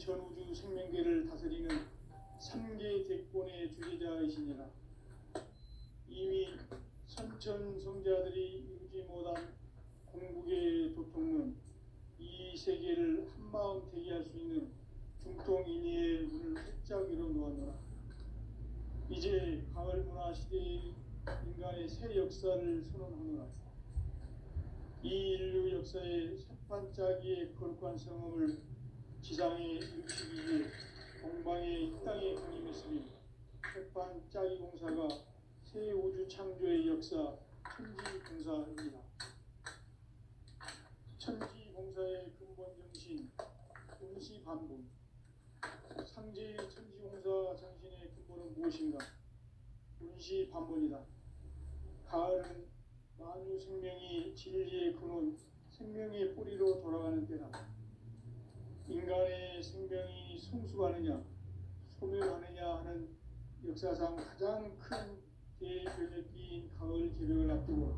전우주 생명계를 다스리는 3계 대권의 주제자이시니라. 이미 선천성자들이 이루지 못한 공국의 도통은 이 세계를 한마음 되게 할 수 있는 중통인의의 문을 활짝 열어 놓았노라. 이제 가을 문화 시대의 인간의 새 역사를 선언하노라. 이 인류 역사의 새판짜기의 거룩한 성음을 지상에 일으키기 위해 공방에 이 땅에 강림했으니 새판짜기 공사가 새 우주 창조의 역사 천지공사입니다. 천지공사의 근본 정신 운시반본. 상제의 천지공사 정신의 근본은 무엇인가? 운시반본이다. 가을은 만유 생명이 진리의 근원, 생명의 뿌리로 돌아가는 때다. 인간의 생명이 성숙하느냐, 소멸하느냐 하는 역사상 가장 큰 대변혁기인 가을 개벽을 앞두고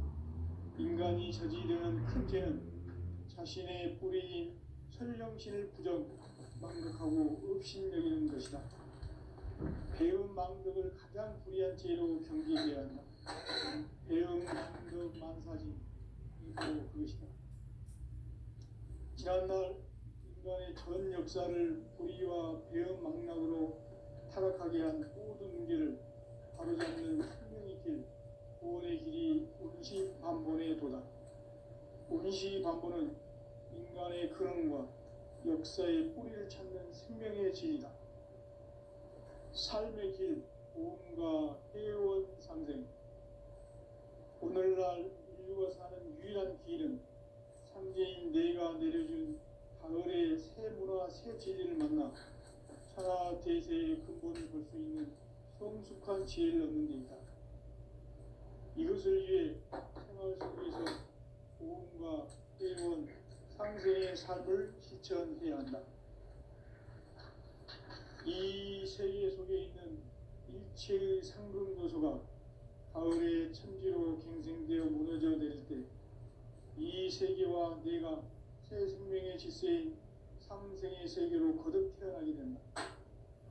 인간이 저지르는 큰 죄는 자신의 뿌리인 설령신을 부정, 망극하고 업신여기는 것이다. 배음 망덕을 가장 불의한 죄로 경계해야 한다. 배음 망덕 만사지 이거 그것이다. 지난날 인간의 전 역사를 불의와 배음 망락으로 타락하게 한 모든 문제를 바로잡는 생명의 길, 구원의 길이 운시반본의 도다. 운시반본은 인간의 근원과 역사의 뿌리를 찾는 생명의 진리다. 삶의 길, 보험과 회원 상생. 오늘날 인류가 사는 유일한 길은 상제인 내가 내려준 가을의 새 문화, 새 진리를 만나 천하 대세의 근본을 볼 수 있는 성숙한 지혜를 얻는 데 있다. 이것을 위해 생활 속에서 보험과 회원, 상생의 삶을 실천해야 한다. 이 세계 속에 있는 일체의 상금도소가 가을의 천지로 갱생되어 무너져 내릴 때 이 세계와 내가 새 생명의 질서인 상생의 세계로 거듭 태어나게 된다.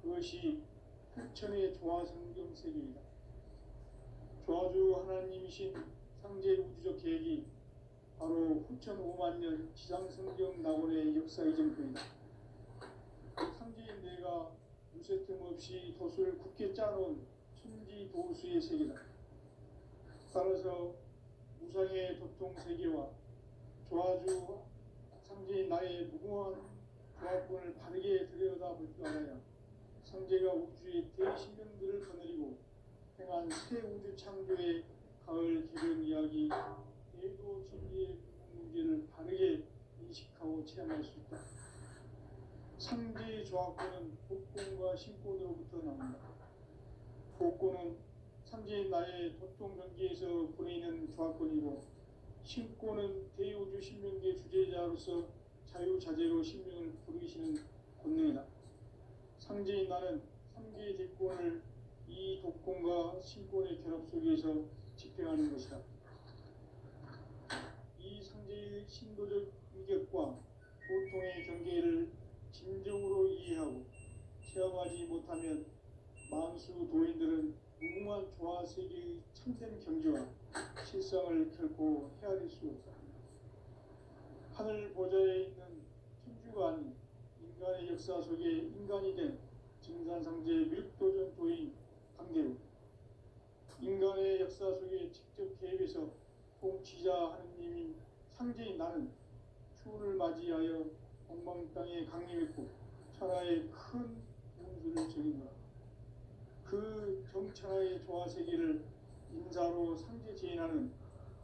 그것이 후천의 조화성경 세계이다. 조화주 하나님이신 상제 우주적 계획이 바로 후천 5만 년 지상성경 낙원의 역사 이정표이다. 상제인 내가 무쇠 틈 없이 돛을 굳게 짜놓은 천지도수의 세계다. 따라서 무상의 도통 세계와 조화주 상제인 나의 무궁한 조합권을 바르게 들여다볼 줄 알아야 상제가 우주의 대신령들을 거느리고 행한 새 우주 창조의 가을 개변 이야기, 대도 진리의 문제를 바르게 인식하고 체험할 수 있다. 상제의 조합권은 복권과 신권으로부터 나온다. 복권은 상제인 나의 도통 경계에서 보내는 조합권이고, 신권은 대우주 신명계 주제자로서 자유자재로 신명을 부르시는 권능이다. 상제인 나는 3개의 대권을 이 독권과 신권의 결합 속에서 집행하는 것이다. 이 상제의 신도적 위격과 보통의 경계를 진정으로 이해하고 체험하지 못하면 만수 도인들은 무궁한 조화세계의 참된 경지와 실상을 결코 헤아릴 수 없다. 하늘 보좌에 있는 천주가 아닌 인간의 역사 속에 인간이 된 증산상제의 밀도전 도인 강대우, 인간의 역사 속에 직접 개입해서 통치자 하느님인 상제인 나는 추운을 맞이하여 엉망 땅에 강림했고 천하의 큰 운수를 적인노라. 그 정천하의 조화세계를 인사로 상제 제인하는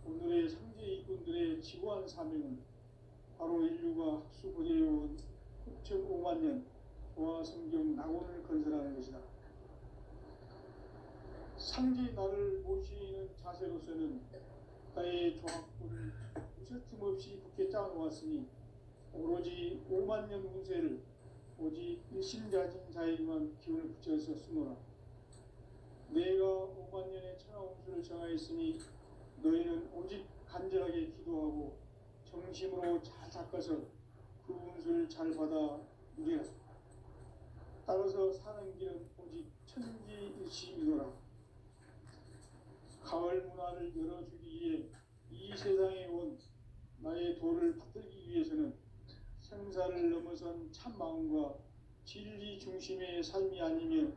오늘의 상제 일꾼들의 지고한 사명은 바로 인류가 학수고대해온 후천 5만 년 조화성경 낙원을 건설하는 것이다. 상제 나를 모시는 자세로서는 나의 조합권을 무쇠틈 없이 굳게 짜놓았으니 오로지 5만 년 운세를 오직 일심자진 자에게만 기운을 붙여서 쓰노라. 내가 5만 년의 천하 운수를 정하였으니 너희는 오직 간절하게 기도하고 정심으로 잘 닦아서 그 운수를 잘 받아 누리라. 따라서 사는 길은 오직 천지일시이노라. 가을 문화를 열어주기 위해 이 세상에 온 나의 도를 받들기 위해서는 생사를 넘어선 참 마음과 진리 중심의 삶이 아니면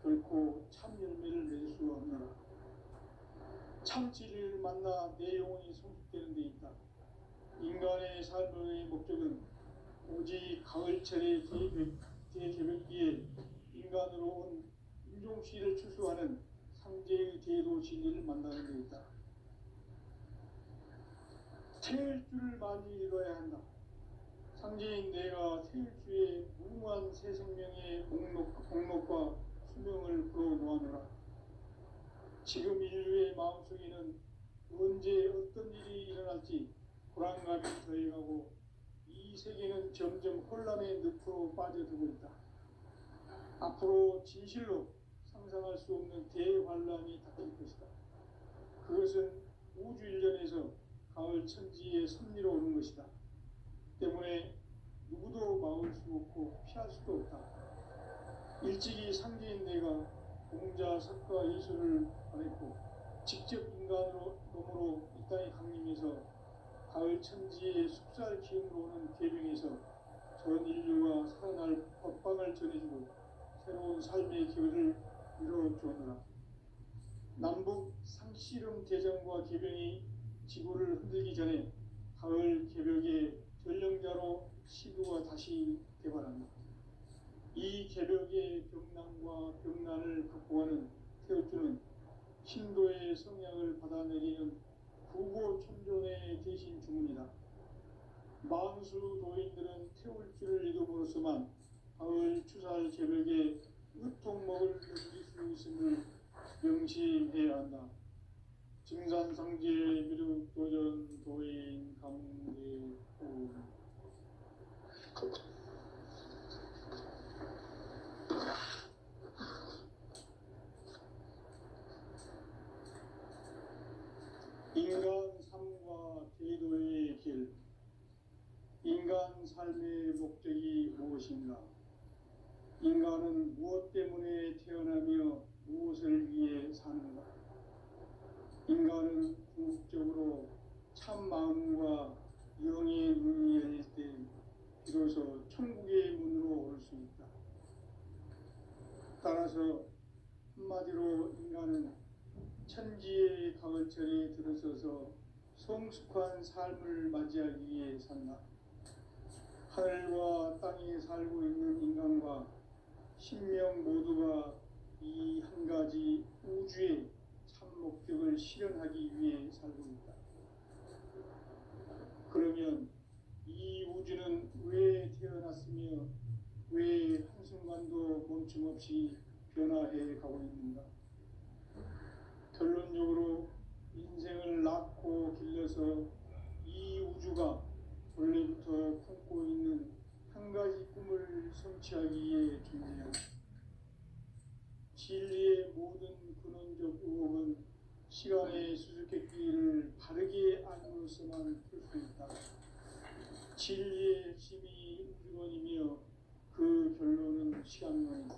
결코 참 열매를 맺을 수 없노라. 참 진리를 만나 내 영혼이 성숙되는 데 있다. 인간의 삶의 목적은 오직 가을철의 대개벽기에 인간으로 온 인종씨를 추수하는 상제의 대도 진리를 만나는 데 있다. 태일주를 많이 이뤄야 한다. 상제인 내가 태일주의 무궁한 새 생명의 목록과 수명을 풀어놓아노라. 지금 인류의 마음속에는 언제 어떤 일이 일어날지 불안감이 더해가고 이 세계는 점점 혼란의 늪으로 빠져들고 있다. 앞으로 진실로 상상할 수 없는 대환란이 닥칠 것이다. 그것은 우주 일련에서 가을 천지의 섭리로 오는 것이다. 때문에 누구도 막을 수 없고 피할 수도 없다. 일찍이 상제인 내가 공자, 석가, 예술을 보냈고 직접 인간으로 몸으로 이 땅에 강림해서 가을 천지의 숲살 기운으로 오는 계명에서 전 인류가 살아날 법방을 전해주고 새로운 삶의 기회를 이뤄주었노라. 남북 상씨름 대전과 계병이 지구를 흔들기 전에 가을 개벽의 전령자로 시도가 다시 개발한다. 이 개벽의 병난과 병난을 극복하는 태울주는 신도의 성향을 받아내리는 구고천존의 대신 주문이다. 만수 도인들은 태울주를 이름으로서만 가을 추살 개벽의 으통먹을 넘길 수 있음을 명시해야 한다. 증산상제 미륵 도전 도인 감대훈. 인간 삶과 제도의 길. 인간 삶의 목적이 무엇인가? 인간은 무엇 때문에 태어나며 무엇을 위해 사는가? 인간은 궁극적으로 참 마음과 영의 눈이 열릴 때 비로소 천국의 문으로 올 수 있다. 따라서 한마디로 인간은 천지의 가을철에 들어서서 성숙한 삶을 맞이하기 위해 산다. 하늘과 땅에 살고 있는 인간과 신명 모두가 이 한 가지 우주의 참 목적을 실현하기 위해 살고 있다. 그러면 이 우주는 왜 태어났으며 왜 한순간도 멈춤없이 변화해 가고 있는가? 결론적으로 인생을 낳고 길러서 이 우주가 원래부터 품고 있는 한 가지 꿈을 성취하기 위해 존재한다. 진리의 모든 근원적 의혹은 시간의 수수께끼를 바르게 알므로서만 풀 수 있다. 진리의 핵심이 우주론이며 그 결론은 시간론이다.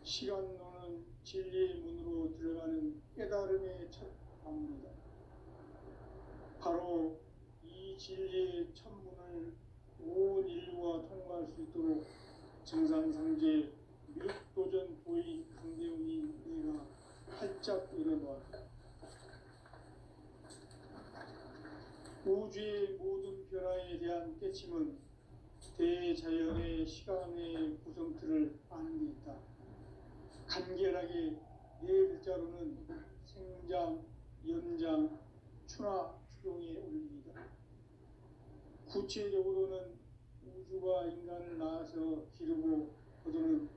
시간론은 진리의 문으로 들어가는 깨달음의 첫 관문이다. 바로 이 진리의 첫 문을 온 인류가 통과할 수 있도록 증산상제 미륵도전 도인 강대훈이 내가 활짝 열어놓았다. 우주의 모든 변화에 대한 깨침은 대자연의 시간의 구성틀을 아는 데 있다. 간결하게 네 글자로는 생장, 연장, 추나 추동의 원리이다. 구체적으로는 우주가 인간을 낳아서 기르고 거두는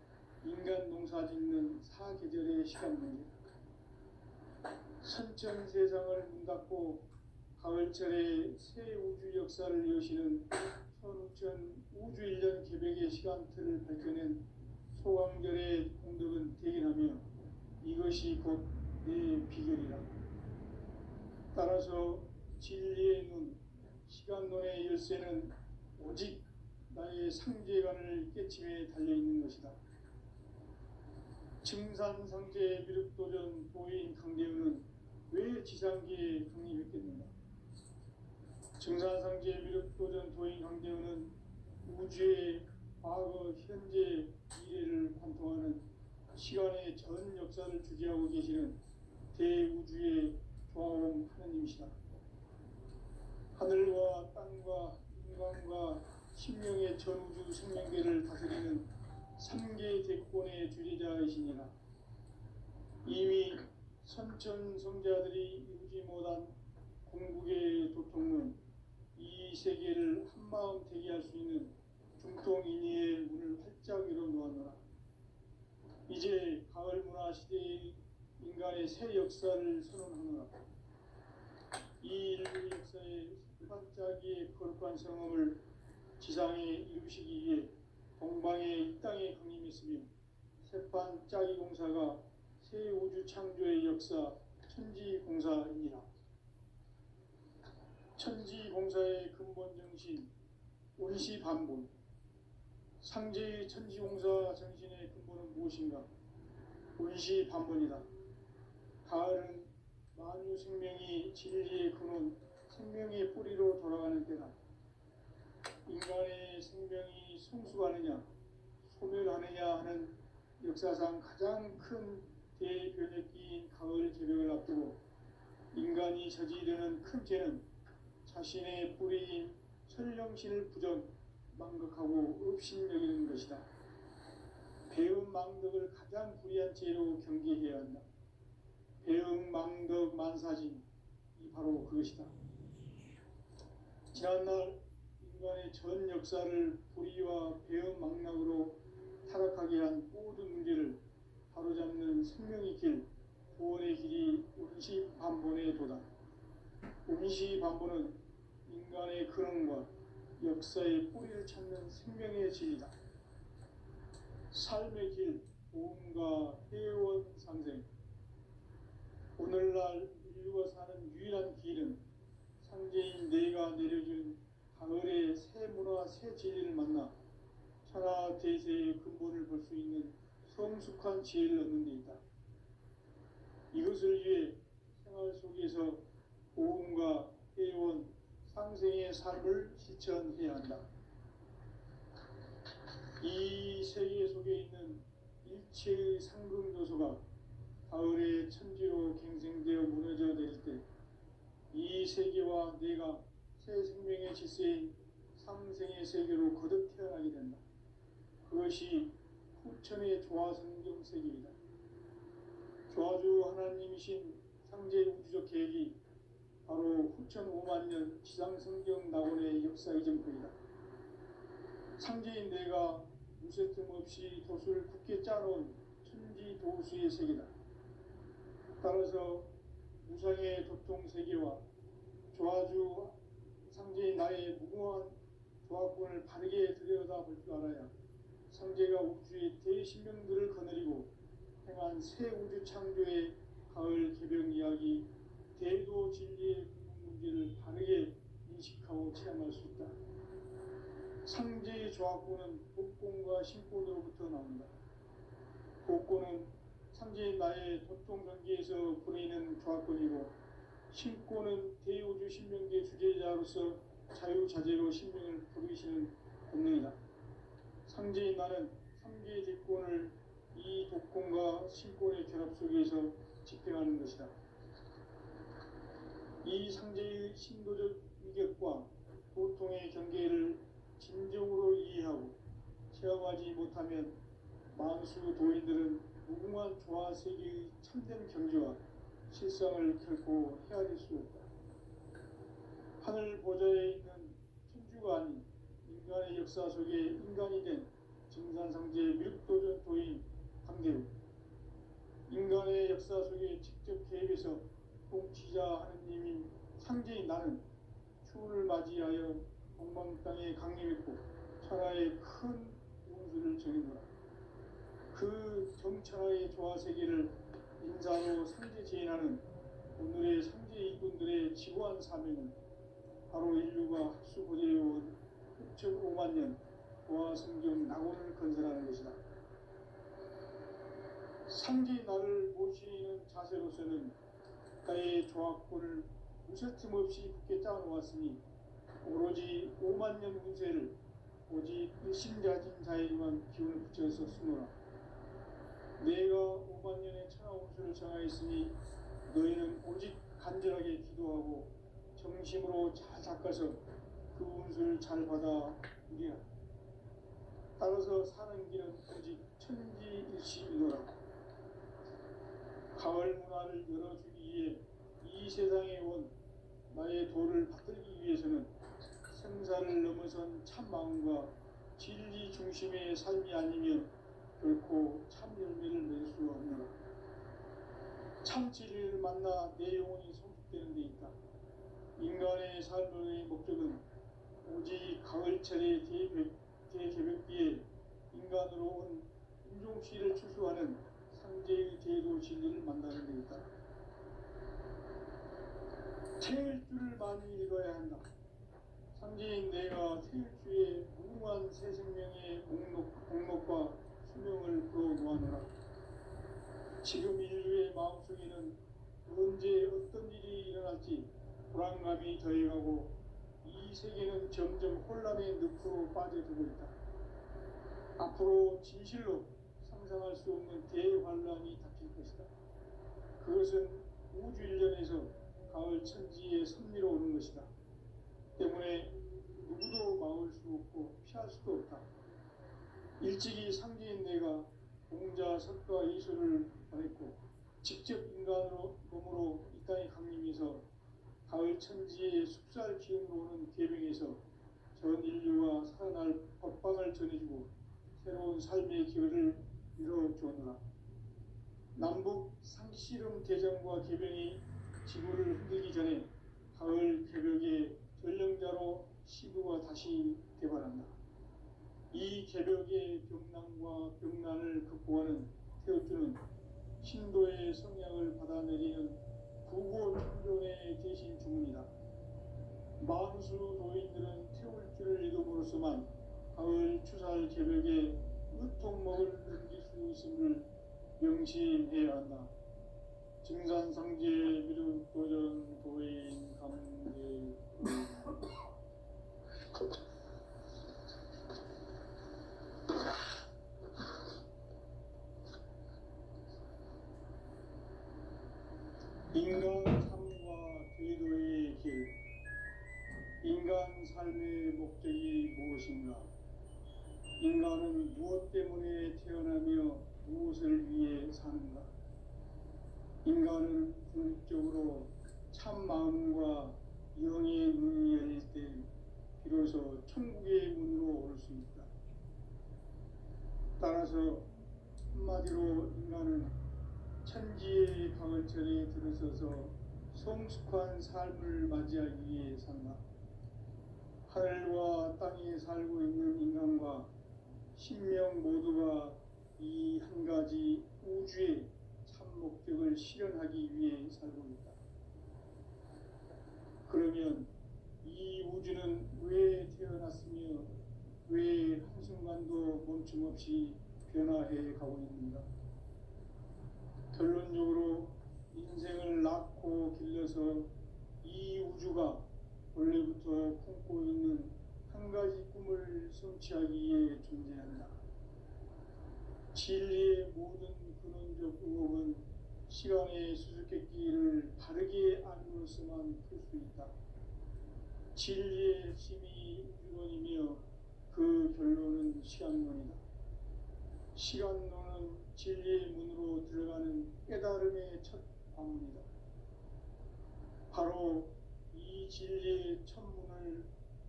인간 농사 짓는 사계절의 시간 문제. 선천 세상을 문 닫고 가을철에 새 우주 역사를 여시는 선우천 우주 1년 개벽의 시간틀을 밝혀낸 소강절의 공덕은 대견하며 이것이 곧 내 비결이라. 따라서 진리의 눈, 시간론의 열쇠는 오직 나의 상제관을 깨침에 달려있는 것이다. 증산상제 미륵도전 도인 강대우는 왜 지상기에 강림했겠는가? 증산상제 미륵도전 도인 강대우는 우주의 과거, 현재, 미래를 관통하는 시간의 전 역사를 주재하고 계시는 대우주의 조화로운 하나님이시다. 하늘과 땅과 인간과 신명의 전우주 생명계를 다스리는 삼계 대권의 주재자이시니라. 이미 선천성자들이 이루지 못한 궁극의 도통론, 이 세계를 한마음 되게 할 수 있는 중통인의의 문을 활짝 열어놓았노라. 이제 가을 문화 시대의 인간의 새 역사를 선언하노라. 이 인류 역사의 반짝이의 거룩한 성함을 지상에 이루시기 위해 동방의 이 땅에 강림했으며 새판 짜기 공사가 새 우주 창조의 역사 천지공사이니라. 천지공사의 근본 정신 원시반본. 상제의 천지공사 정신의 근본은 무엇인가? 원시반본이다. 가을은 만유 생명이 진리의 근원, 생명의 뿌리로 돌아가는 때다. 인간의 생명이 성숙하느냐, 소멸하느냐 하는 역사상 가장 큰 대변혁기인 가을 개벽을 앞두고 인간이 저지르는 큰 죄는 자신의 뿌리인 설령신을 부정, 망극하고 업신여기는 것이다. 배음 망덕을 가장 불의한 죄로 경계해야 한다. 배음 망덕 만사진, 이 바로 그것이다. 지난날 인간의 전 역사를 불의와 배음 망락으로 타락하게 한 모든 문제를 바로잡는 생명의 길, 구원의 길이 원시반본의 도다. 원시반본은 인간의 근원과 역사의 뿌리를 찾는 생명의 진리다. 삶의 길, 보험과 회원 상생. 오늘날 인류가 사는 유일한 길은 상제인 내가 내려준 가을의 새 문화, 새 진리를 만나 천하 대세의 근본을 볼 수 있는 성숙한 지혜를 얻는 데 있다. 이것을 위해 생활 속에서 보험과 회원, 상생의 삶을 실천해야 한다. 이 세계 속에 있는 일체의 상금요소가 가을의 천지로 갱생되어 무너져 내릴 때 이 세계와 내가 새 생명의 질서인 상생의 세계로 거듭 태어나게 된다. 그것이 후천의 조화성경 세계이다. 조화주 하나님이신 상제 우주적 계획이 바로 후천 5만 년 지상성경 낙원의 역사 이전표이다. 상제인 내가 무쇠틈 없이 돛을 굳게 짜놓은 천지도수의 세계다. 따라서 무상의 도통 세계와 조화주 상제인 나의 무궁한 조화권을 바르게 들여다볼 줄 알아야 상제가 우주의 대신명들을 거느리고 행한 새 우주 창조의 가을 개벽 이야기, 대도 진리의 문제를 바르게 인식하고 체험할 수 있다. 상제의 조화권은 복권과 신권으로부터 나온다. 복권은 상제인 나의 도통경계에서 보내는 조화권이고, 신권은 대우주 신명계 주제자로서 자유자재로 신명을 부르시는 본능이다. 상제인 나는 상계의 대권을 이 독권과 신권의 결합 속에서 집행하는 것이다. 이 상제의 신도적 위격과 도통의 경계를 진정으로 이해하고 체험하지 못하면 만수 도인들은 무궁한 조화세계의 참된 경지와 실상을 결코 헤아릴 수 없다. 하늘 보좌에 있는 천주가 아닌 인간의 역사 속에 인간이 된 증산상제 미륵도전 도인 강대우. 인간의 역사 속에 직접 개입해서 통치자 하느님인 상제인 나는 추운을 맞이하여 동방 땅에 강림했고 천하의 큰 운수를 전해노라. 그 정천하의 조화세계를 인사로 상제 제인하는 오늘의 상제 이분들의 지고한 사명은 바로 인류가 학수고대해온 6,500만 년 도화 성경 낙원을 건설하는 것이다. 상제의 나를 모시는 자세로서는 국가의 조합권을 무쇠틈 없이 굳게 짜놓았으니 오로지 5만 년 운세를 오직 일심가진 자에게만 기운을 붙여서 쓰노라. 내가 5만 년의 천하 운수를 정하였으니 너희는 오직 간절하게 기도하고 정심으로 잘 닦아서 그 운수를 잘 받아 누리라. 따라서 사는 길은 오직 천지일시이노라. 가을 문화를 열어주기 위해 이 세상에 온 나의 도를 받들기 위해서는 생사를 넘어선 참 마음과 진리 중심의 삶이 아니면 결코 참 열매를 맺을 수 없노라. 참 진리를 만나 내 영혼이 성숙되는 데 있다. 인간의 삶의 목적은 오직 가을철의 대개벽비에 인간으로 온 인종씨를 추수하는 상제의 대도 진리를 만나는 데 있다. 태일주를 많이 읽어야 한다. 상제인 내가 태일주의 무궁한 새 생명의 목록과 수명을 풀어놓아노라. 지금 인류의 마음속에는 언제 어떤 일이 일어날지 불안감이 더해가고 이 세계는 점점 혼란의 늪으로 빠져들고 있다. 앞으로 진실로 상상할 수 없는 대환란이 닥칠 것이다. 그것은 우주 일련에서 가을 천지에 선미로 오는 것이다. 때문에 누구도 막을 수 없고 피할 수도 없다. 일찍이 상제인 내가 공자, 석가, 이수를 보냈고 직접 인간으로 몸으로 이 땅에 강림해서 가을 천지의 숲살 기운으로 오는 계명에서 전 인류가 살아날 법방을 전해주고 새로운 삶의 기회를 이뤄주었노라. 남북 상씨름 대전과 계병이 지구를 흔들기 전에 가을 개벽의 전령자로 시구가 다시 개발한다. 이 개벽의 병난과 병난을 극복하는 태우주는 신도의 성향을 받아내리는 구고충존의 대신 주문이다. 만수 도인들은 태울 줄을 이름으로서만 가을 추살 개벽의 으통목을 넘길 수 있음을 명심해야 한다. 증산상제 미륵 도전 도인 감대 인간 삶과 제도의 길. 인간 삶의 목적이 무엇인가? 인간은 무엇 때문에 태어나며 무엇을 위해 사는가? 인간은 궁극적으로 참 마음과 영의 눈이 열릴 때 비로소 천국의 문으로 올 수 있다. 따라서 한마디로 인간은 천지의 가을철에 들어서서 성숙한 삶을 맞이하기 위해 산다. 하늘과 땅에 살고 있는 인간과 신명 모두가 이 한 가지 우주의 참 목적을 실현하기 위해 살고 있다. 그러면 이 우주는 왜 태어났으며 왜 한순간도 멈춤 없이 변화해 가고 있는가? 결론적으로 인생을 낳고 길러서 이 우주가 원래부터 품고 있는 한 가지 꿈을 성취하기 위해 존재한다. 진리의 모든 근원적 의혹은 시간의 수수께끼를 바르게 알므로서만 풀 수 있다. 진리의 핵심이 우주론이며 그 결론은 시간론이다. 시간론은 진리의 문으로 들어가는 깨달음의 첫 방문이다. 바로 이 진리의 첫 문을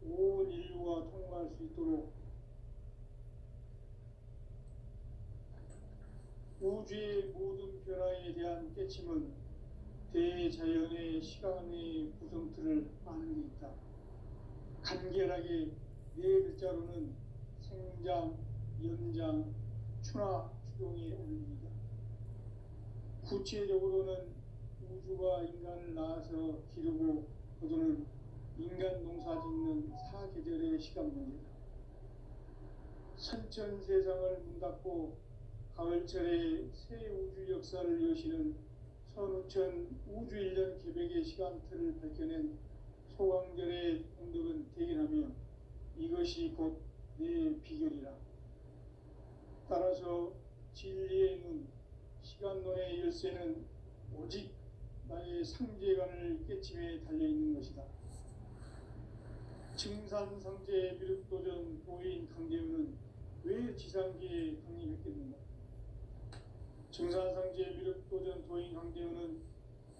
온 인류가 통과할 수 있도록 우주의 모든 변화에 대한 깨침은 대자연의 시간의 구성틀을 아는 데 있다. 간결하게 네 글자로는 생장, 연장, 추나, 추동의 원리이다. 구체적으로는 우주가 인간을 낳아서 기르고 거두는 인간 농사 짓는 사계절의 시간 문제다. 선천 세상을 문 닫고 가을철에 새 우주 역사를 여시는 선우천 우주일년 개백의 시간틀을 밝혀낸 소강절의 공덕은 대견하며 이것이 곧 내 비결이라. 따라서 진리의 눈, 시간론의 열쇠는 오직 나의 상제관을 깨침에 달려있는 것이다. 증산상제 미륵도전 도인 강재우는 왜 지상계에 강림했겠는가? 증산상제 미륵도전 도인 강재우는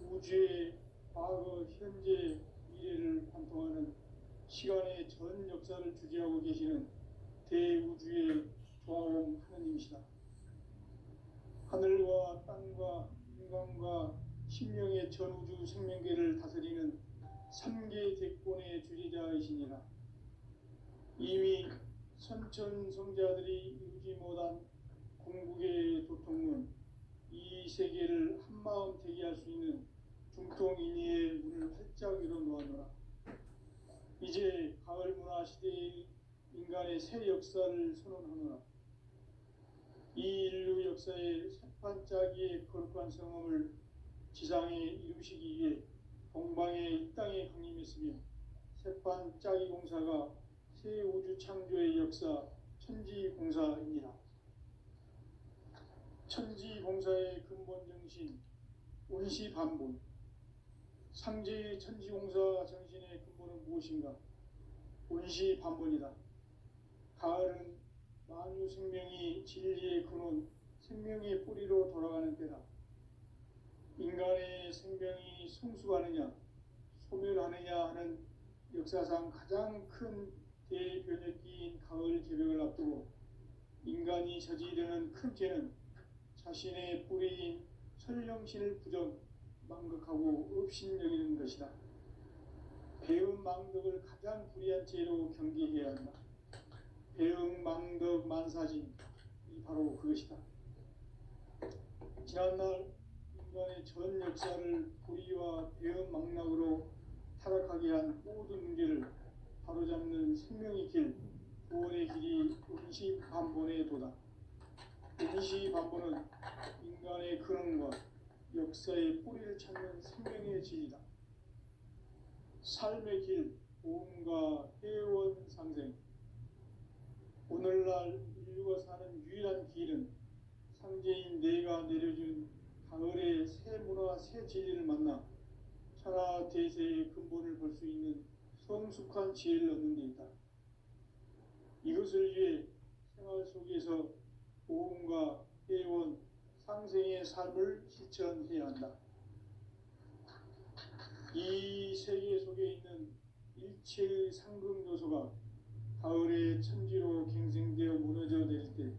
우주의 과거, 현재, 미래를 관통하는 시간의 전 역사를 주재하고 계시는 대우주의 조화옴 하느님이시다. 하늘과 땅과 인간과 신명의 전우주 생명계를 다스리는 삼계 대권의 주재자이시니라. 이미 선천성자들이 이루지 못한 궁극의 도통문, 이 세계를 한마음 되게 할 수 있는 중통인의의 문을 활짝 열어놓았노라. 이제 가을 문화 시대의 인간의 새 역사를 선언하노라. 이 인류 역사의 새판짜기의 거룩한 성험을 지상에 이루시기 위해 동방의 이 땅에 강림했으며 새판짜기 공사가 새 우주 창조의 역사 천지공사입니다. 천지공사의 근본 정신 원시반본. 상제의 천지공사 정신의 근본은 무엇인가? 원시반본이다. 가을은 만유 생명이 진리의 근원, 생명의 뿌리로 돌아가는 때다. 인간의 생명이 성숙하느냐, 소멸하느냐 하는 역사상 가장 큰 대변혁기인 가을 개벽을 앞두고 인간이 저지르는 큰 죄는 자신의 뿌리인 설령신을 부정, 망극하고 업신여기는 것이다. 배음 망덕을 가장 불의한 죄로 경계해야 한다. 배음 망덕 만사진, 이 바로 그것이다. 지난날 인간의 전 역사를 불의와 배음 망락으로 타락하게 한 모든 문제를 바로잡는 생명의 길, 구원의 길이 원시반본의 도다. 원시반본은 인간의 근원과 역사의 뿌리를 찾는 생명의 진리다. 삶의 길, 보험과 회원 상생. 오늘날 인류가 사는 유일한 길은 상제인 내가 내려준 가을의 새 문화, 새 진리를 만나 천하 대세의 근본을 볼 수 있는 성숙한 지혜를 얻는 데 있다. 이것을 위해 생활 속에서 보험과 회원, 상생의 삶을 실천해야 한다. 이 세계 속에 있는 일체의 상금 요소가 가을의 천지로 갱생되어 무너져 내릴 때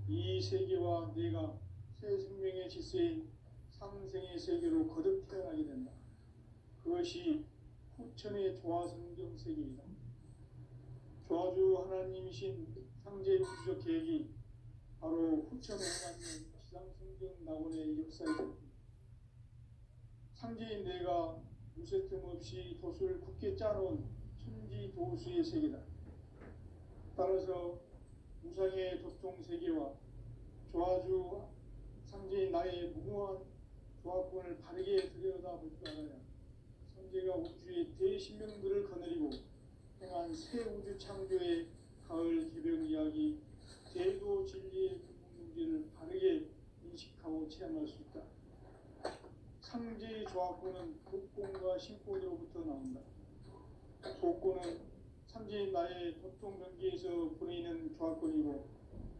이 세계와 내가 새 생명의 질서인 상생의 세계로 거듭 태어나게 된다. 그것이 후천의 조화성경 세계이다. 조화주 하나님이신 상제 우주적 계획이 바로 후천에 해맞는 지상성경 낙원의 역사이다. 상제인 내가 무쇠틈 없이 돛을 굳게 짜놓은 천지도수의 세계다. 따라서 무상의 도통 세계와 조화주 상제인 나의 무궁한 조화권을 바르게 들여다볼 줄 알아야 상제가 우주의 대신명들을 거느리고 행한 새 우주 창조의 가을 개벽 이야기, 대도 진리의 근본 문제를 바르게 인식하고 체험할 수 있다. 상제의 조화권은 복권과 신권으로부터 나온다. 복권은 상제인 나의 도통변기에서 보내는 조화권이고,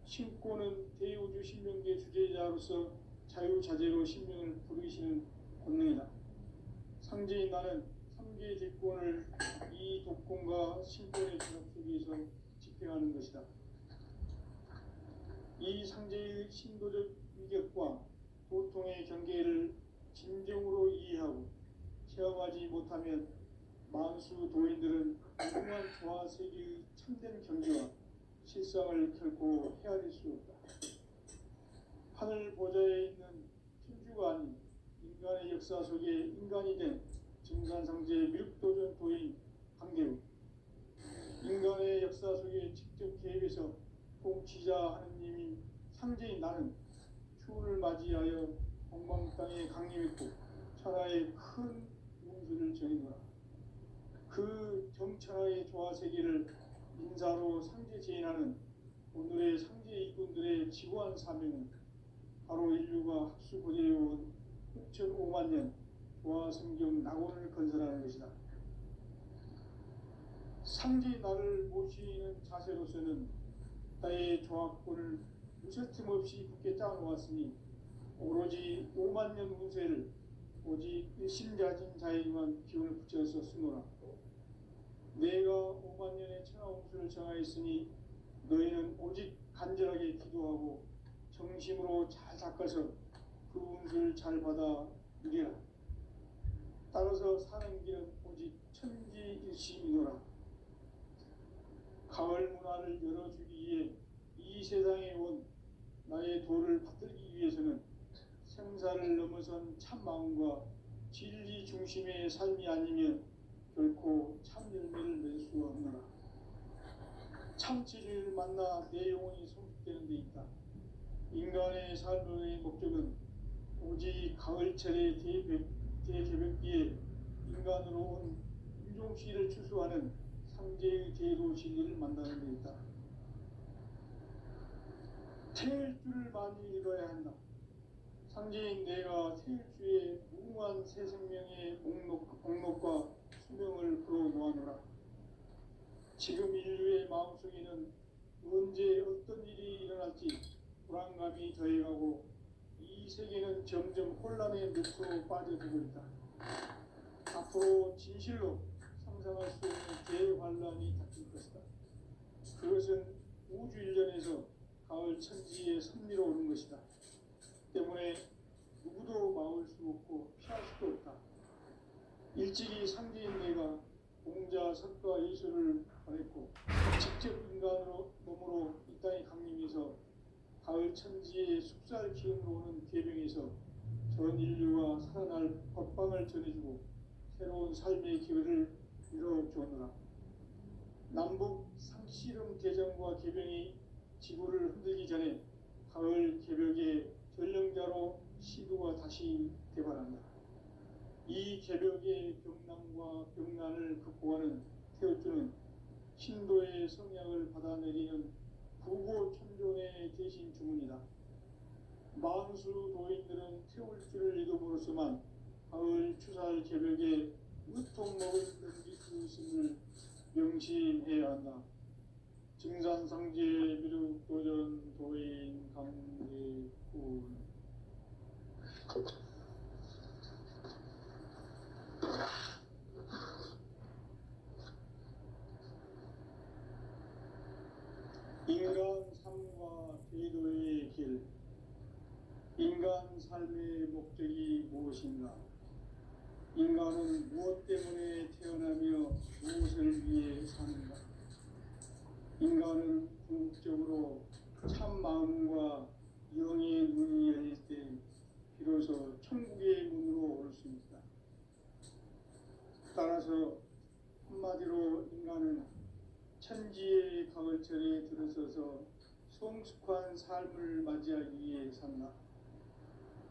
신권은 대우주 신명계 주제자로서 자유자재로 신명을 부르시는 권능이다. 상제인 나는 상계 대권을 이 독권과 신권의 결합 속에서 집행하는 것이다. 이 상제의 신도적 위격과 도통의 경계를 진정으로 이해하고 체험하지 못하면 만수 도인들은 무궁한 조화 세계의 참된 경지와 실상을 결코 헤아릴 수 없다. 하늘 보좌에 있는 천주가 아닌 인간의 역사 속에 인간이 된 증산상제 미륵도전 도인 강대우, 인간의 역사 속에 직접 개입해서 통치자 하느님이 상제인 나는 추운을 맞이하여 동방 땅에 강림했고 천하의 큰 운수를 전이노라. 그 정천하의 조화세계를 인사로 상제 제인하는 오늘의 상제 일꾼들의 지고한 사명은 바로 인류가 학수고대해온 6,5만 년 조화성경 낙원을 건설하는 것이다. 상제 나를 모시는 자세로서는 나의 조합권을 무쇠틈 없이 굳게 짜놓았으니 오로지 5만 년 운세를 오직 일심자진 자에게만 기운을 붙여서 쓰노라. 내가 5만 년의 천하 운수를 정하였으니 너희는 오직 간절하게 기도하고 정심으로 잘 닦아서 그 운수를 잘 받아 누리라. 따라서 사는 길은 오직 천지일심이노라. 가을 문화를 열어주기 위해 이 세상에 온 나의 도를 받들기 위해서는 생사를 넘어선 참 마음과 진리 중심의 삶이 아니면 결코 참 열매를 낼 수 없노라. 참 진리를 만나 내 영혼이 성숙되는 데 있다. 인간의 삶의 목적은 오직 가을철의 대개벽기에 인간으로 온 인종씨를 추수하는 상제의 제도 진리를 만나는 데 있다. 태일주를 많이 읽어야 한다. 상제인 내가 태일주의 무궁한 새 생명의 목록과 수명을 풀어놓아노라. 지금 인류의 마음속에는 언제 어떤 일이 일어날지 불안감이 더해가고 이 세계는 점점 혼란의 늪으로 빠져들고 있다. 앞으로 진실로 상상할 수 없는 대환란이 닥칠 것이다. 그것은 우주 일련에서 가을 천지의 섭리로 오는 것이다. 때문에 누구도 막을 수 없고 피할 수도 없다. 일찍이 상제인 내가 공자, 석가, 예수를 보냈고 직접 인간으로 몸으로 이 땅에 강림해서 가을 천지의 숙살 기운으로 오는 계명에서 전 인류가 살아날 법방을 전해주고 새로운 삶의 기회를 이뤄주었노라. 남북 상씨름 대전과 계병이 지구를 흔들기 전에 가을 개벽의 전령자로 시도가 다시 개발한다. 이 개벽의 병난과 병난을 극복하는 태어주는 신도의 성약을 받아내리는 부고천존의 대신 주문이다. 만수 도인들은 태울주를 읽음으로써만 가을 추살 개벽에 으통 먹을 넘길 수 있음을 명심해야 한다. 증산상제 미륵 도전 도인 강제군. 인간 삶과 제도의 길. 인간 삶의 목적이 무엇인가? 인간은 무엇 때문에 태어나며 무엇을 위해 사는가? 인간은 궁극적으로 참 마음과 영의 눈이 열릴 때 비로소 천국의 문으로 올 수 있다. 따라서 한마디로 인간은 천지의 가을철에 들어서서 성숙한 삶을 맞이하기 위해 산다.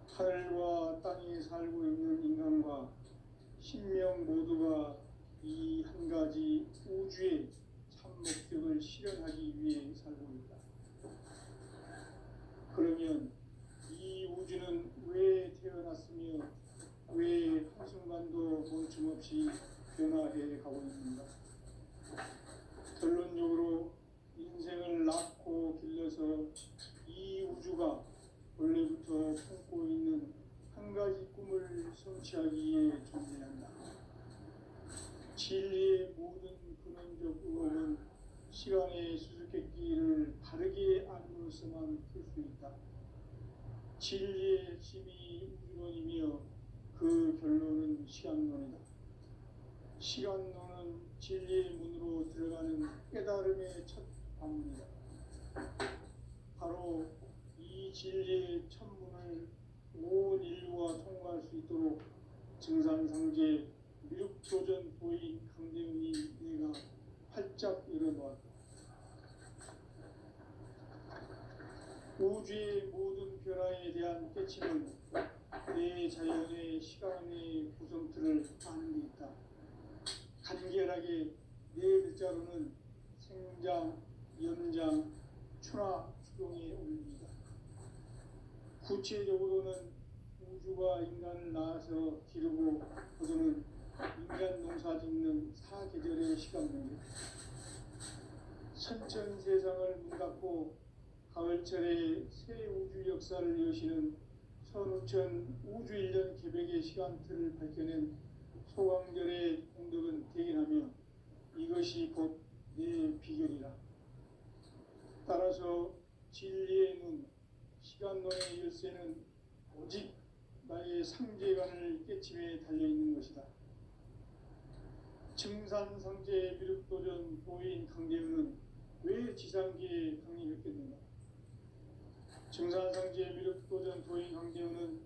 하늘과 땅에 살고 있는 인간과 신명 모두가 이 한 가지 우주의 참 목적을 실현하기 위해 살고 있다. 그러면 이 우주는 왜 태어났으며 왜 한순간도 멈춤없이 변화해 가고 있는가? 결론적으로 인생을 낳고 길러서 이 우주가 원래부터 품고 있는 한 가지 꿈을 성취하기 위해 존재한다. 진리의 모든 근원적 의혹은 시간의 수수께끼를 바르게 알므로서만 풀 수 있다. 진리의 핵심이 우주론이며 그 결론은 시간론이다. 시간론은 진리의 문으로 들어가는 깨달음의 첫 관문이다. 바로 이 진리의 천문을 온 인류가 통과할 수 있도록 증산상제 미륵도전 도인 강대훈이 내가 활짝 열어놓았다. 우주의 모든 변화에 대한 깨침은 대자연의 시간의 구성틀을 아는 데 있다. 간결하게 네 글자로는 생장, 연장, 추나 추동에 올립니다. 구체적으로는 우주가 인간을 낳아서 기르고 거두는 인간 농사 짓는 사계절의 시간 문제, 선천 세상을 문 닫고 가을철에 새 우주 역사를 여시는 선우천 우주 1년 개백의 시간틀을 밝혀낸 소강절의 공덕은 대견하며 이것이 곧 내 비결이라. 따라서 진리의 눈, 시간론의 열쇠는 오직 나의 상제관을 깨침에 달려있는 것이다. 증산상제 미륵도전 도인 강재훈은 왜 지상계에 강림했겠는가? 증산상제 미륵도전 도인 강재훈은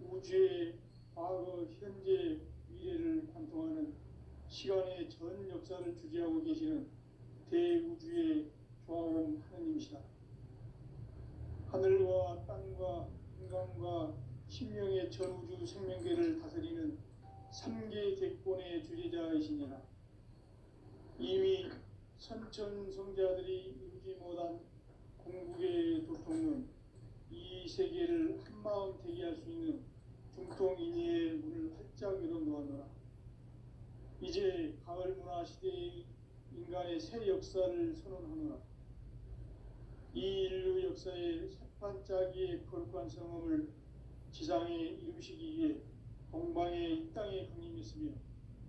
우주의 과거, 현재, 미래를 관통하는 시간의 전 역사를 주재하고 계시는 대우주의 조화옴 하느님이시다. 하늘과 땅과 인간과 신명의 전우주 생명계를 다스리는 3계 대권의 주제자이시니라. 이미 선천성자들이 이루지 못한 궁극의 도통은 이 세계를 한마음 대기할 수 있는 중통인의의 문을 활짝 열어놓았노라. 이제 가을 문화 시대의 인간의 새 역사를 선언하노라. 이 인류 역사의 새반짝이의 거룩한 성험을 지상에 이루시기 위해 동방의 이 땅에 강림했으며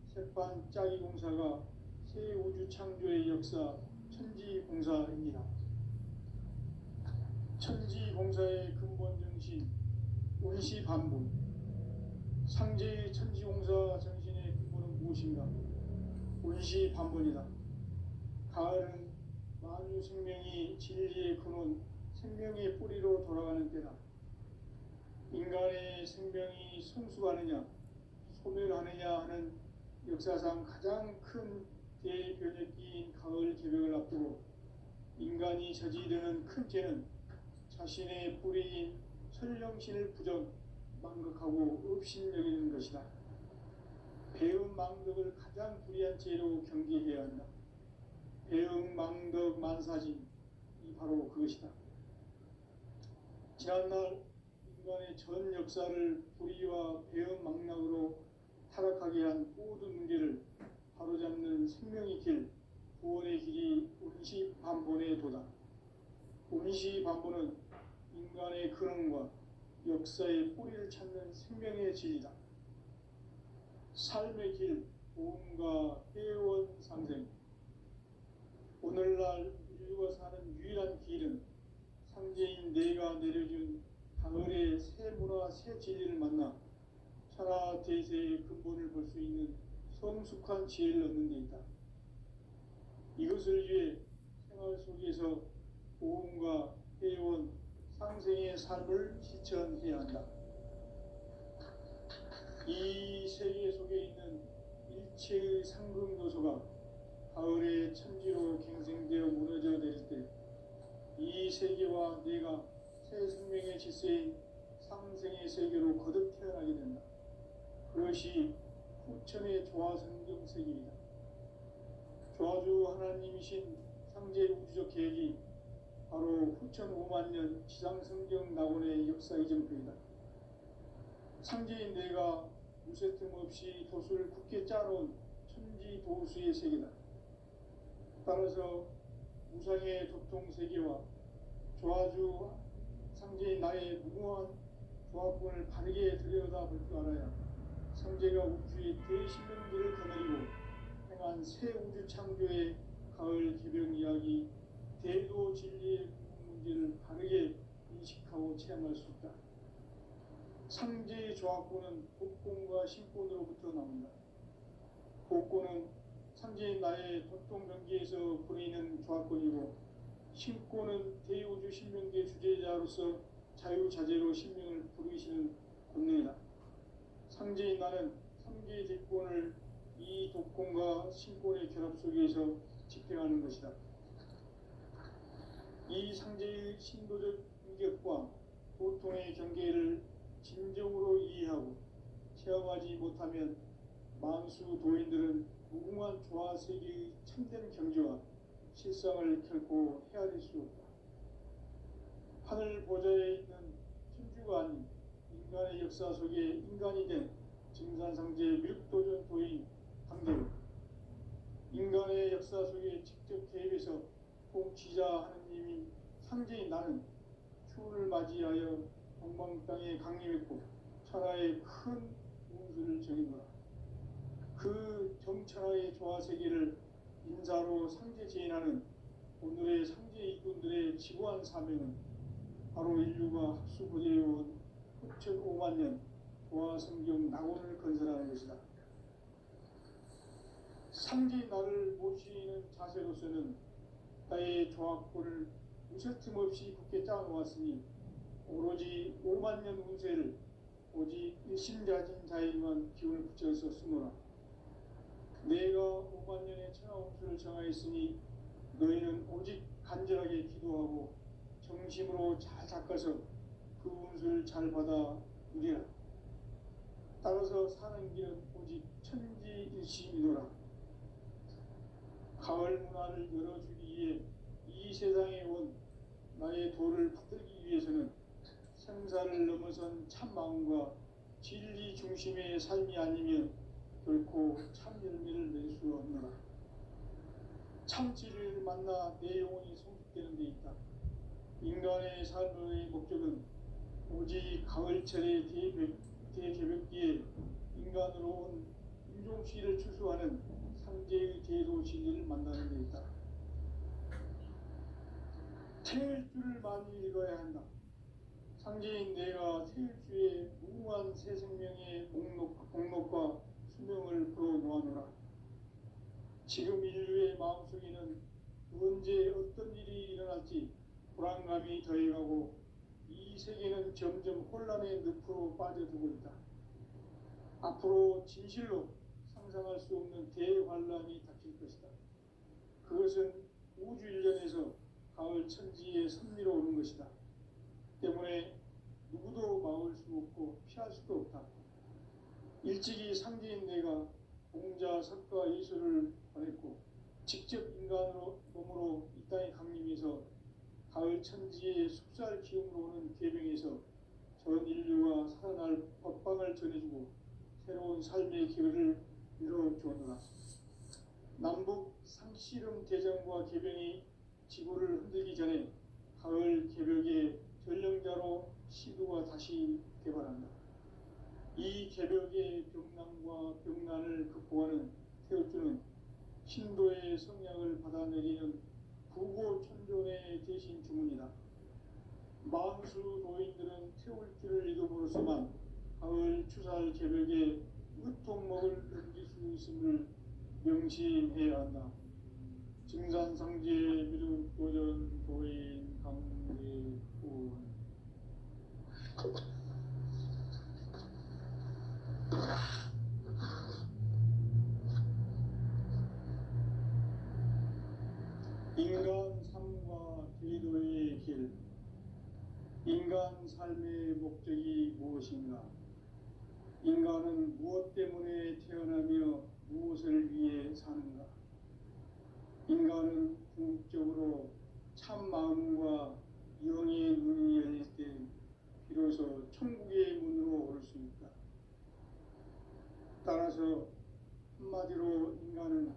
새반짝이 공사가 새 우주 창조의 역사 천지공사입니다. 천지공사의 근본 정신 운시반분, 상제의 천지공사 정신의 근본은 무엇인가? 운시반분이다. 가을은 만유 생명이 진리의 근원, 생명의 뿌리로 돌아가는 때다. 인간의 생명이 성숙하느냐, 소멸하느냐 하는 역사상 가장 큰 대변혁기인 가을 개벽을 앞두고 인간이 저지르는 큰 죄는 자신의 뿌리인 설령신을 부정, 망극하고 업신여기는 것이다. 배음 망덕을 가장 불의한 죄로 경계해야 한다. 배음 망덕 만사진이 바로 그것이다. 지난날 인간의 전 역사를 불의와 배음 망락으로 타락하게 한 모든 문제를 바로잡는 생명의 길, 구원의 길이 운시반본의 도다. 운시반본은 인간의 근원과 역사의 뿌리를 찾는 생명의 진리다. 삶의 길, 보험과 회원 상생. 오늘날 인류가 사는 유일한 길은 상제인 내가 내려준 가을의 새 문화, 새 진리를 만나 천하 대세의 근본을 볼 수 있는 성숙한 지혜를 얻는 데 있다. 이것을 위해 생활 속에서 보험과 회원, 상생의 삶을 실천해야 한다. 이 세계 속에 있는 일체의 상금 요소가 가을의 천지로 갱생되어 무너져 내릴 때 이 세계와 내가 새 생명의 질서인 상생의 세계로 거듭 태어나게 된다. 그것이 후천의 조화성경 세계이다. 조화주 하나님이신 상제 우주적 계획이 바로 후천 5만년 지상성경 낙원의 역사 이정표이다. 상제인 내가 무쇠 틈 없이 도수를 굳게 짜놓은 천지 도수의 세계다. 따라서 무상의 도통 세계와 조화주 상제인 나의 무궁한 조합권을 바르게 들여다볼 줄 알아야 상제가 우주의 대신명기를 거느리고 행한 새 우주 창조의 가을 개벽 이야기, 대도 진리의 문제를 바르게 인식하고 체험할 수 있다. 상제의 조합권은 복권과 신권으로부터 나온다. 복권은 상제인 나의 도통경계에서 보이는 조합권이고, 신권은 대우주 신명계 주제자로서 자유자재로 신명을 부르시는 권능이다. 상제인 나는 3개의 대권을 이 독권과 신권의 결합 속에서 집행하는 것이다. 이 상제의 신도적 위결은 한계를 진정으로 이해하고 체험하지 못하면 만수 도인들은 무궁한 조화 세계의 참된 경지와 실상을 결코 헤아릴 수 없다. 하늘 보좌에 있는 천주가 아닌 인간의 역사 속에 인간이 된 증산상제 밀도전 도인 강대로 인간의 역사 속에 직접 개입해서 통치자 하느님이 상제인 나는 추운을 맞이하여 동방 땅에 강림했고 천하의 큰 운수를 정해노라. 그 정천하의 조화세계를 인사로 상제 제인하는 오늘의 상제 이꾼들의 지구한 사명은 바로 인류가 학수고대해온 9,500만 년 조화성경 낙원을 건설하는 것이다. 상제인 나를 모시는 자세로서는 나의 조합권을 무쇠틈 없이 굳게 짜놓았으니 오로지 5만 년 운세를 오직 일심자진 자에게만 기운을 붙여서 쓰노라. 내가 5만 년의 천하 운수를 정하였으니 너희는 오직 간절하게 기도하고 정심으로 잘 닦아서 그 운수를 잘 받아 누리라. 따라서 사는 길은 오직 천지일심이노라. 가을 문화를 열어주기 위해 이 세상에 온 나의 도를 받들기 위해서는 생사를 넘어선 참 마음과 진리 중심의 삶이 아니면 결코 참 열매를 낼 수 없노라. 참 진리를 만나 내 영혼이 성숙되는 데 있다. 인간의 삶의 목적은 오직 가을철의 대개벽기에 인간으로 온 인종시를 추수하는 상제의 제도 진리를 만나는 데 있다. 태일주를 많이 읽어야 한다. 상제인 내가 태일주의 무궁한 새 생명의 목록과 수명을 풀어놓아노라. 지금 인류의 마음속에는 언제 어떤 일이 일어날지 불안감이 더해가고 이 세계는 점점 혼란의 늪으로 빠져들고 있다. 앞으로 진실로 상상할 수 없는 대환란이 닥칠 것이다. 그것은 우주 일련에서 가을 천지의 섭리로 오는 것이다. 때문에 누구도 막을 수 없고 피할 수도 없다. 일찍이 상제인 내가 공자, 석가, 예수를 보냈고 직접 인간으로 몸으로 이 땅에 강림해서 가을 천지의 숲살 기움으로 오는 계명에서 전 인류가 살아날 법방을 전해주고 새로운 삶의 기회를 이뤄주었노라. 남북 상씨름 대전과 계병이 지구를 흔들기 전에 가을 개벽의 전령자로 시도가 다시 개발한다. 이 개벽의 병난과 병난을 극복하는 태울주는 신도의 성향을 받아내리는 부고천존의 대신 주문이다. 만수 도인들은 태울주를 이름으로서만 가을 추살 개벽의 으통목을 넘길 수 있음을 명심해야 한다. 증산상제 미륵도전 도인 강대군 인간 삶과 제도의 길. 인간 삶의 목적이 무엇인가? 인간은 무엇 때문에 태어나며 무엇을 위해 사는가? 인간은 궁극적으로 참 마음과 영의 눈이 열릴 때 비로소 천국의 문으로 올 수 있다. 따라서 한마디로 인간은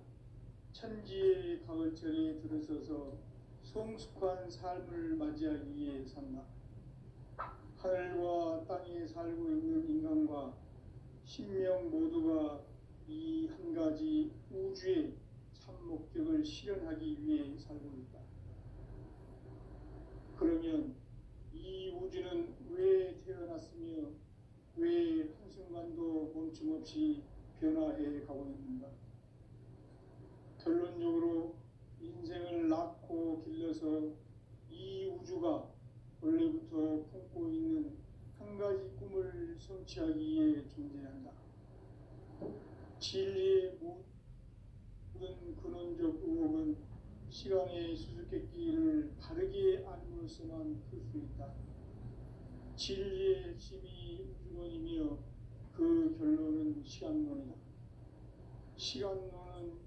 천지의 가을철에 들어서서 성숙한 삶을 맞이하기 위해 산다. 하늘과 땅에 살고 있는 인간과 신명 모두가 이 한 가지 우주의 참 목적을 실현하기 위해 살고 있다. 그러면 이 우주는 왜 태어났으며 왜 한순간도 멈춤없이 변화해 가고 있는가? 결론적으로 인생을 낳고 길러서 이 우주가 원래부터 품고 있는 한 가지 꿈을 성취하기 위해 존재한다. 진리의 모든 근원적 의혹은 시간의 수수께끼를 바르게 알므로써만 풀 수 있다. 진리의 핵심이 우주론이며 그 결론은 시간론이다. 시간론은